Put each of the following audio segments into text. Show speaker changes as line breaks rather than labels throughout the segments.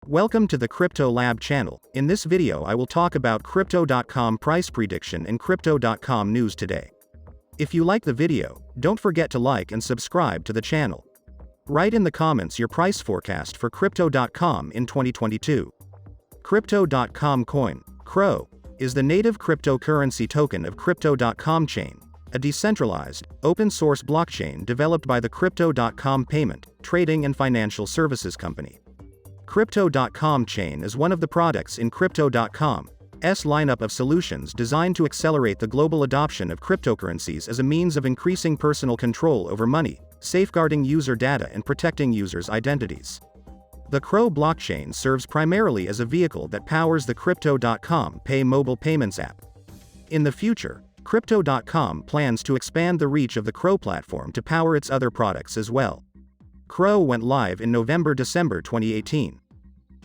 Welcome to the Crypto Lab channel. In this video I will talk about Crypto.com price prediction and Crypto.com news today. If you like the video, don't forget to like and subscribe to the channel. Write in the comments your price forecast for Crypto.com in 2022. Crypto.com coin, CRO, is the native cryptocurrency token of Crypto.com chain, a decentralized, open-source blockchain developed by the Crypto.com payment, trading and financial services company. Crypto.com chain is one of the products in Crypto.com's lineup of solutions designed to accelerate the global adoption of cryptocurrencies as a means of increasing personal control over money, safeguarding user data and protecting users' identities. The CRO blockchain serves primarily as a vehicle that powers the Crypto.com Pay mobile payments app. In the future, Crypto.com plans to expand the reach of the CRO platform to power its other products as well. CRO went live in November-December 2018.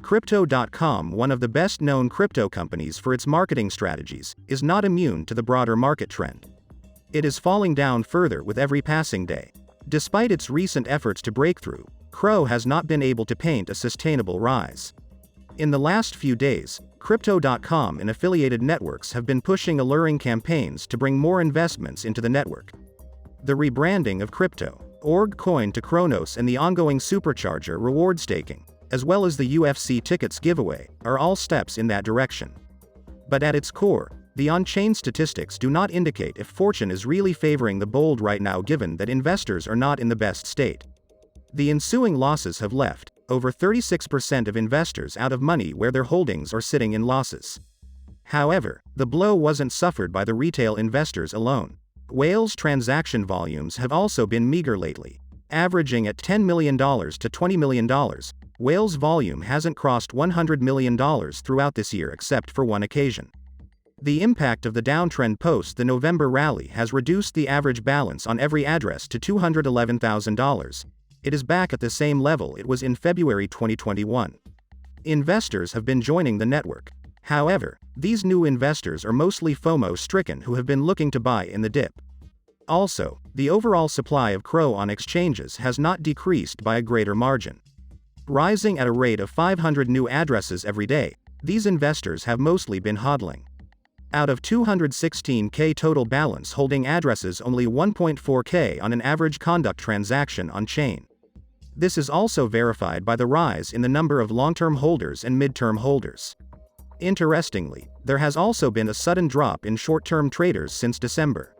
Crypto.com, one of the best-known crypto companies for its marketing strategies, is not immune to the broader market trend. It is falling down further with every passing day. Despite its recent efforts to break through, CRO has not been able to paint a sustainable rise. In the last few days, Crypto.com and affiliated networks have been pushing alluring campaigns to bring more investments into the network. The rebranding of Crypto.org coin to Kronos and the ongoing Supercharger reward staking, as well as the UFC tickets giveaway, are all steps in that direction. But at its core, the on-chain statistics do not indicate if fortune is really favoring the bold right now, given that investors are not in the best state. The ensuing losses have left over 36% of investors out of money where their holdings are sitting in losses. However, the blow wasn't suffered by the retail investors alone. Whales transaction volumes have also been meager lately, averaging at $10 million to $20 million. Whales volume hasn't crossed $100 million throughout this year except for one occasion. The impact of the downtrend post the November rally has reduced the average balance on every address to $211,000. It is back at the same level it was in February 2021. Investors have been joining the network. However, these new investors are mostly FOMO-stricken who have been looking to buy in the dip. Also, the overall supply of CRO on exchanges has not decreased by a greater margin. Rising at a rate of 500 new addresses every day, these investors have mostly been hodling. Out of 216K total balance holding addresses, only 1.4K on an average conduct transaction on chain. This is also verified by the rise in the number of long-term holders and mid-term holders. Interestingly, there has also been a sudden drop in short-term traders since December.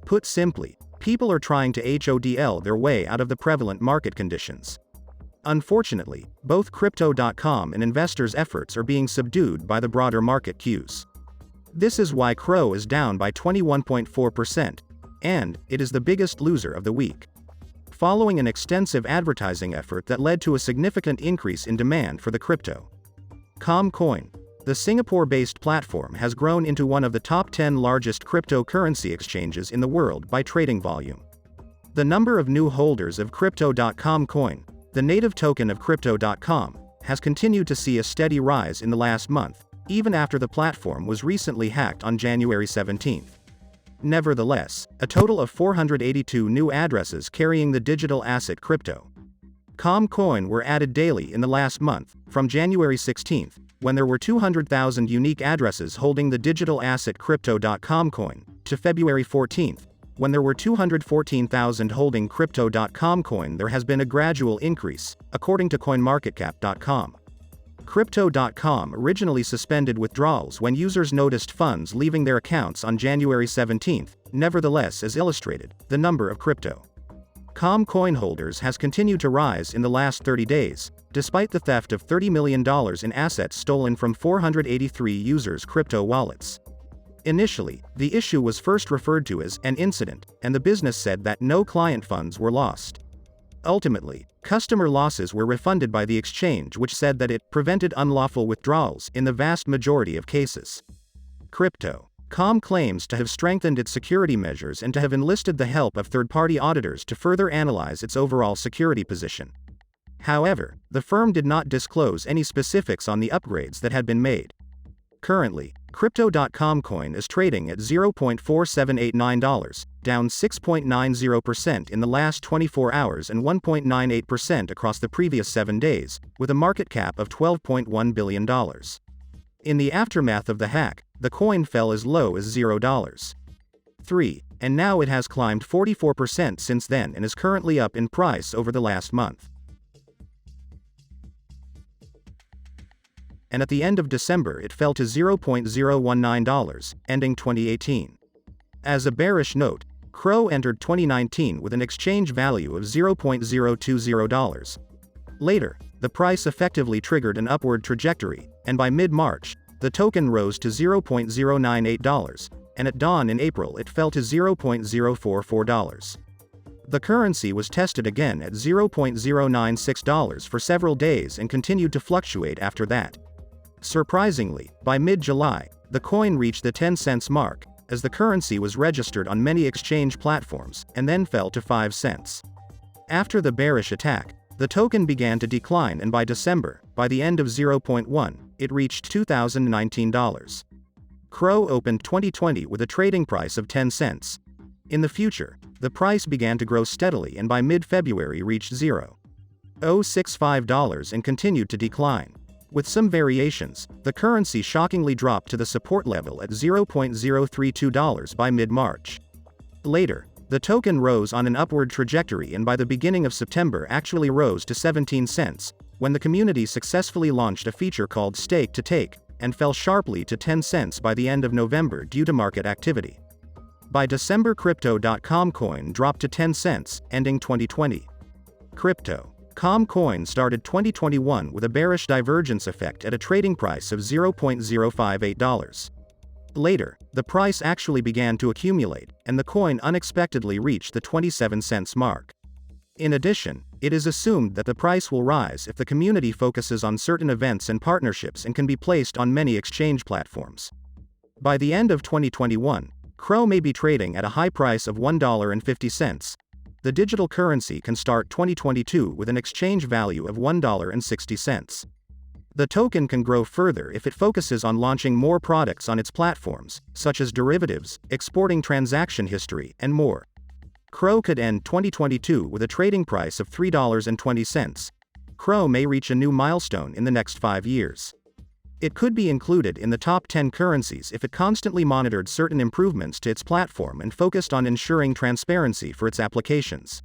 Put simply, people are trying to HODL their way out of the prevalent market conditions. Unfortunately, both Crypto.com and investors' efforts are being subdued by the broader market cues. This is why CRO is down by 21.4%, and it is the biggest loser of the week. Following an extensive advertising effort that led to a significant increase in demand for the Crypto.com coin, the Singapore-based platform has grown into one of the top 10 largest cryptocurrency exchanges in the world by trading volume. The number of new holders of Crypto.com coin, the native token of Crypto.com, has continued to see a steady rise in the last month, even after the platform was recently hacked on January 17. Nevertheless, a total of 482 new addresses carrying the digital asset Crypto.com coin were added daily in the last month, from January 16, when there were 200,000 unique addresses holding the digital asset Crypto.com coin, to February 14, when there were 214,000 holding Crypto.com coin. There has been a gradual increase, according to CoinMarketCap.com. Crypto.com originally suspended withdrawals when users noticed funds leaving their accounts on January 17. Nevertheless, as illustrated, the number of Crypto.com coin holders has continued to rise in the last 30 days, despite the theft of $30 million in assets stolen from 483 users' crypto wallets. Initially, the issue was first referred to as an incident, and the business said that no client funds were lost. Ultimately, customer losses were refunded by the exchange, which said that it prevented unlawful withdrawals in the vast majority of cases. Crypto.com claims to have strengthened its security measures and to have enlisted the help of third-party auditors to further analyze its overall security position. However, the firm did not disclose any specifics on the upgrades that had been made. Currently, Crypto.com coin is trading at $0.4789, down 6.90% in the last 24 hours and 1.98% across the previous 7 days, with a market cap of $12.1 billion. In the aftermath of the hack, the coin fell as low as $0.3, and now it has climbed 44% since then and is currently up in price over the last month. And at the end of December it fell to $0.019, ending 2018. As a bearish note, CRO entered 2019 with an exchange value of $0.020. Later, the price effectively triggered an upward trajectory, and by mid-March, the token rose to $0.098, and at dawn in April it fell to $0.044. The currency was tested again at $0.096 for several days and continued to fluctuate after that. Surprisingly, by mid-July, the coin reached the 10 cents mark, as the currency was registered on many exchange platforms, and then fell to 5 cents. After the bearish attack, the token began to decline, and by December, by the end of 0.1, it reached $2,019. CRO opened 2020 with a trading price of 10 cents. In the future, the price began to grow steadily and by mid-February reached $0.065 and continued to decline. With some variations, the currency shockingly dropped to the support level at $0.032 by mid-March. Later, the token rose on an upward trajectory and by the beginning of September actually rose to 17 cents, when the community successfully launched a feature called Stake to Take, and fell sharply to 10 cents by the end of November due to market activity. By December, Crypto.com coin dropped to 10 cents, ending 2020. Crypto.com coin started 2021 with a bearish divergence effect at a trading price of $0.058. Later, the price actually began to accumulate, and the coin unexpectedly reached the 27 cents mark. In addition, it is assumed that the price will rise if the community focuses on certain events and partnerships and can be placed on many exchange platforms. By the end of 2021, CRO may be trading at a high price of $1.50. The digital currency can start 2022 with an exchange value of $1.60. The token can grow further if it focuses on launching more products on its platforms, such as derivatives, exporting transaction history, and more. CRO could end 2022 with a trading price of $3.20. CRO may reach a new milestone in the next 5 years. It could be included in the top 10 currencies if it constantly monitored certain improvements to its platform and focused on ensuring transparency for its applications.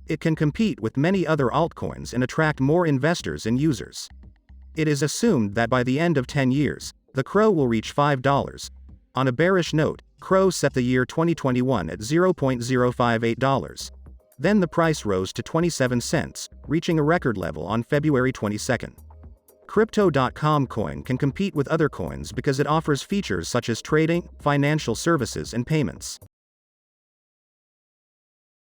It can compete with many other altcoins and attract more investors and users. It is assumed that by the end of 10 years, the CRO will reach $5. On a bearish note, CRO set the year 2021 at $0.058. Then the price rose to 27 cents, reaching a record level on February 22. Crypto.com coin can compete with other coins because it offers features such as trading, financial services, and payments.